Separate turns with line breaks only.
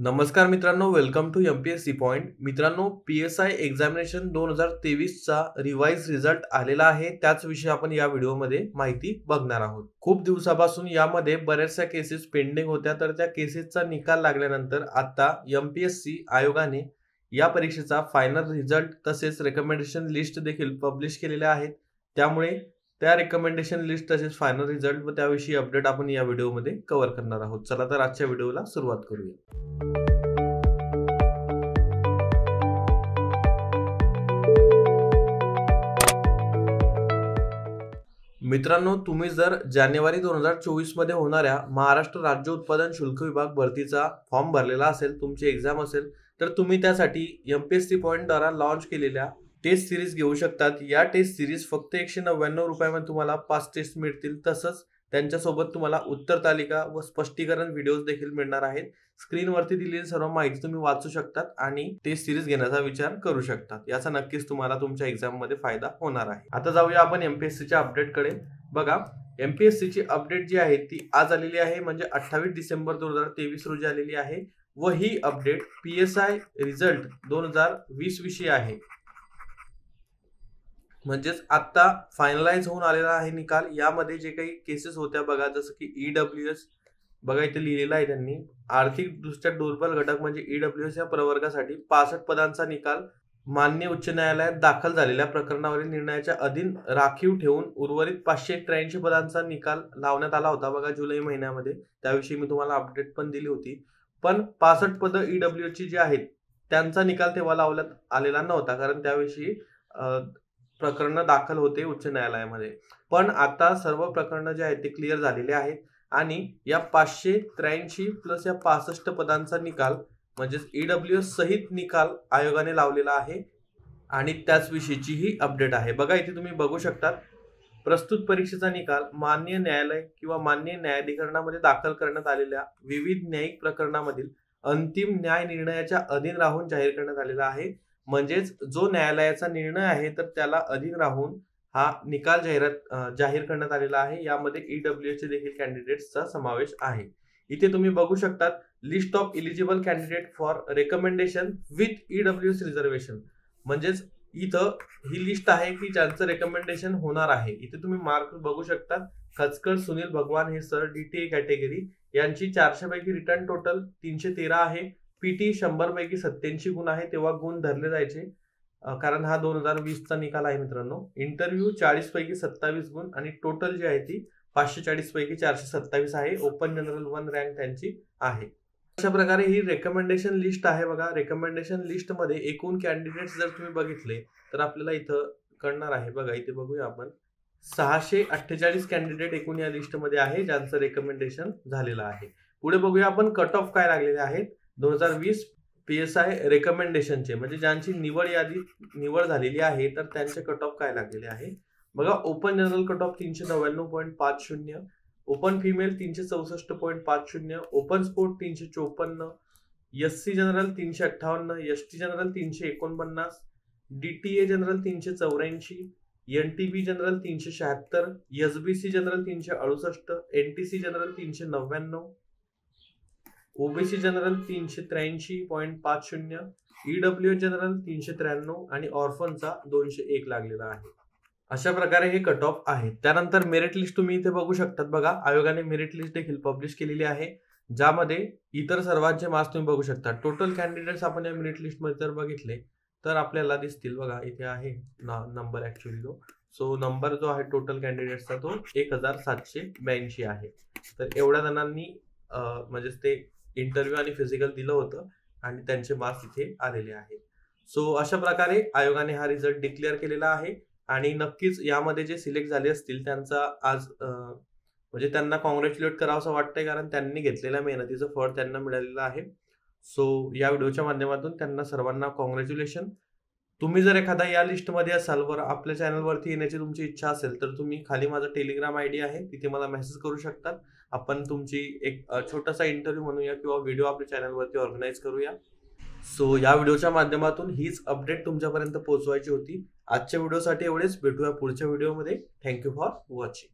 नमस्कार मित्रांनो, welcome to MPSC point. मित्रांनो, पीएसआय एक्झामिनेशन 2023 चा रिवाइज रिझल्ट आलेला आहे. त्याच विषयी आपण या व्हिडिओमध्ये माहिती बघणार आहोत. खूप दिवसापासून यामध्ये बऱ्याचशा केसेस पेंडिंग होत्या, तर त्या केसेसचा निकाल लागल्यानंतर आता एमपीएससी आयोगाने या परीक्षेचा फायनल रिझल्ट तसेच रेकमेंडेशन लिस्ट देखील पब्लिश केलेल्या आहेत. त्यामुळे त्या रेकमेंडेशन लिस्ट तसेच फायनल रिझल्ट व त्याविषयी अपडेट आपण या व्हिडिओमध्ये कव्हर करणार आहोत. चला तर आजच्या व्हिडिओला सुरुवात करूया. मित्रांनो, तुम्ही जर जानेवारी 2024 मध्ये होणाऱ्या महाराष्ट्र राज्य उत्पादन शुल्क विभाग भरतीचा फॉर्म भरलेला असेल, तुमची एक्झाम असेल, तर तुम्ही त्यासाठी एमपीएससी पॉइंट द्वारा लॉन्च केलेल्या टेस्ट सिरीज घेऊ शकतात. या टेस्ट सिरीज फक्त 199 रुपयामध्ये तुम्हाला 5 टेस्ट मिळतील. तसंच त्यांच्यासोबत तुम्हाला उत्तर तालिका व स्पष्टीकरण व्हिडिओज देखील मिळणार आहेत. स्क्रीनवरती दिलेली सर्व माहिती तुम्ही वाचू शकतात आणि टेस्ट सिरीज घेण्याचा विचार करू शकतात. याचा नक्कीच तुम्हाला तुमच्या एक्झाम मध्ये फायदा होणार आहे. आता जाऊया आपण एमपीएससीच्या अपडेटकडे. बघा, एमपीएससीची अपडेट जी आहे ती आज आलेली आहे, म्हणजे 28 डिसेंबर 2023 रोजी आलेली आहे व ही अपडेट पीएसआय रिझल्ट 2020 विषयी आहे. म्हणजेच आता फायनलाइज होऊन आलेला आहे निकाल. यामध्ये जे काही केसेस होत्या बघा, जसं की ईडब्ल्यूएस, बघा इथे लिहिलेलं आहे त्यांनी, आर्थिक दृष्ट्या दुर्बल घटक म्हणजे ईडब्ल्यूएस या प्रवर्गासाठी 65 पदांचा निकाल मान्य उच्च न्यायालयात दाखल झालेल्या प्रकरणावरील निर्णयाच्या अधीन राखीव ठेवून उर्वरित 583 पदांचा निकाल लावण्यात आला होता बघा जुलै महिन्यामध्ये. त्याविषयी मी तुम्हाला अपडेट पण दिली होती. पण 65 पदं ईडब्ल्यूएस ची जी आहेत त्यांचा निकाल तेव्हा लावण्यात आलेला नव्हता, कारण त्याविषयी प्रकरणं दाखल होते उच्च न्यायालयामध्ये. पण आता सर्व प्रकरणं जे आहेत ते क्लिअर झालेले आहेत आणि या 583 प्लस या 65 पदांचा निकाल म्हणजेच ईडब्ल्यूएस सहित निकाल आयोगाने लावलेला आहे आणि त्याच विषयीची ही अपडेट आहे. बघा इथे तुम्ही बघू शकता, प्रस्तुत परीक्षेचा निकाल मान्य न्यायालय किंवा मान्य न्यायाधिकरणामध्ये दाखल करण्यात आलेल्या विविध न्यायिक प्रकरणामधील अंतिम न्याय निर्णयाच्या अधीन राहून जाहीर करण्यात आलेला आहे. म्हणजेच जो न्यायालयाचा निर्णय आहे तर त्याला अधीन राहून हा निकाल जाहीर करण्यात आलेला आहे. यामध्ये ईडब्ल्यूएस चे देखील कॅन्डिडेट्सचा समावेश आहे. इथे तुम्ही बघू शकता, list of eligible candidate for recommendation with EWS reservation. म्हणजेच इथं ही लिस्ट आहे की ज्यांचं रेकमेंडेशन होणार आहे. इथे तुम्ही मार्क बघू शकता, खचकर सुनील भगवान हे सर डीटीए कॅटेगरी, यांची 400 पैकी रिटर्न टोटल 313 आहे. पीटी 100 पैकी 87 गुण आहे, तेव्हा गुण धरले जायचे कारण हा 2020 चा निकाल आहे मित्रांनो. इंटरव्ह्यू 40 पैकी 27 गुण आणि टोटल जी आहे ती 540 पैकी 427 आहे. ओपन जनरल 1 रँक त्यांची आहे. अशा प्रकारे ही रेकमेंडेशन लिस्ट आहे. बघा, रेकमेंडेशन लिस्ट मध्ये एकूण कॅन्डिडेट्स जर तुम्ही बघितले तर आपल्याला इथं कळणार आहे. बघा इथे बघूया आपण, 648 कॅन्डिडेट एकूण या लिस्ट मध्ये आहे ज्यांचं रेकमेंडेशन झालेलं आहे. पुढे बघूया आपण कट ऑफ काय लागलेले आहेत 2020 पीएसआय रेकमेंडेशनचे, म्हणजे ज्यांची निवड झालेली आहे तर त्यांचे कट ऑफ काय लागलेले आहे. बघा, open general cut off 399.50, open female 364.50, open sport 354, SC general 358, ST general 349, DTA general 384, NTB general 376, SBC general 368, NTC general 399, OBC general 383.50, EWS general 393 आणि ऑर्फनचा 201 लागलेला आहे. अशा प्रकारे हे कट ऑफ आहे. त्यानंतर मेरिट लिस्ट तुम्ही इथे बघू शकतात. बघा, आयोगाने मेरिट लिस्ट देखील पब्लिश केलेली आहे, ज्यामध्ये इतर सर्वांचे मार्क्स तुम्ही बघू शकता. टोटल कॅन्डिडेट्स आपण या मेरिट लिस्ट मध्ये जर बघितले तर आपल्याला दिसतील. बघा इथे आहे नंबर ऍक्च्युअली सो नंबर जो आहे टोटल कॅन्डिडेट्सचा तो 1782 आहे. तर एवढ्या जणांनी म्हणजे ते इंटरव्ह्यू आणि फिजिकल दिलं होतं आणि त्यांचे मार्क्स इथे आलेले आहेत. सो अशा प्रकारे आयोगाने हा रिझल्ट डिक्लेअर केलेला आहे आणि नक्कीच यामध्ये जे सिलेक्ट झाले असतील त्यांचा आज म्हणजे त्यांना कॉंग्रॅच्युलेट करावं असं वाटतंय, कारण त्यांनी घेतलेल्या मेहनतीचं फळ त्यांना मिळालेलं आहे. सो या व्हिडिओच्या माध्यमातून त्यांना सर्वांना कॉंग्रॅच्युलेशन. तुम्ही जर एखादा या लिस्टमध्ये असाल वर आपल्या चॅनलवरती येण्याची तुमची इच्छा असेल तर तुम्ही खाली माझा टेलिग्राम आयडी आहे, तिथे मला मेसेज करू शकतात. आपण तुमची एक छोटासा इंटरव्ह्यू म्हणूया किंवा व्हिडिओ आपल्या चॅनलवरती ऑर्गनाईज करूया. सो या व्हिडिओच्या माध्यमातून हीच अपडेट तुमच्यापर्यंत पोहोचवायची होती. आजच्या व्हिडिओसाठी एवढेच. भेटूया पुढच्या व्हिडिओमध्ये. Thank you for watching.